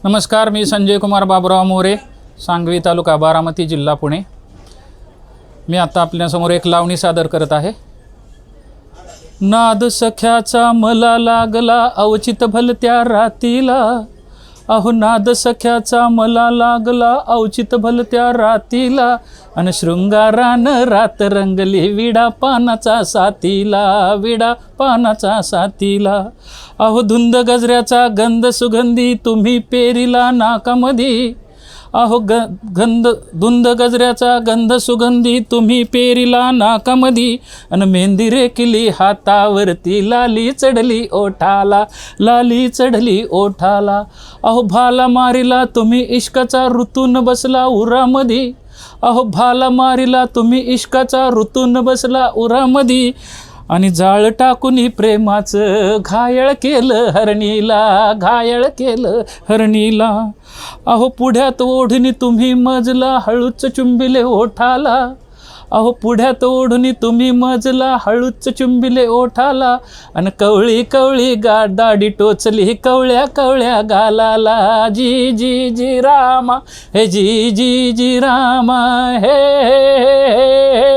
नमस्कार, मी संजय कुमार बाबुराव मोरे, सांगवी तालुका बारामती जिल्हा पुणे। मी आता आपल्यासमोर एक लावणी सादर करत आहे। नाद सख्याचा मला लागला अवचित भलत्या रातीला, अहो नाद सख्याचा मला लागला अवचित भलत्या रातीला, अन शृंगारान रात रंगली विडा पानाचा साथीला, विडा पानाचा साथीला। अहो धुंद गजऱ्याचा गंध सुगंधी तुम्ही पेरिला नाकामधी, अहो धुंद गजऱ्याचा गंध सुगंधी तुम्ही पेरिला नाकामधी, अन मेहंदी रेखली हातावरती लाली चढली ओठाला, लाली चढली ओठाला। अहो भाला मारिला तुम्ही इश्काचा ऋतून बसला उरामधी, अहो भाला मारिला तुम्ही इश्काचा ऋतून बसला उरामधी, आणि जाळ टाकून प्रेमाचं घायल केलं हरणीला, घायल केलं हरणीला। अहो पुढ्यात ओढणी तुम्ही मजला हळूच चुंबिले ओठाला, अहो पुढ्यात ओढणी तुम्ही मजला हळूच चुंबिले ओठाला, आणि कवळी कवळी दाढी टोचली कवळ्या कवळ्या गालाला, जी जी जी रामा हे जी जी जी रामा हे, हे, हे, हे, हे।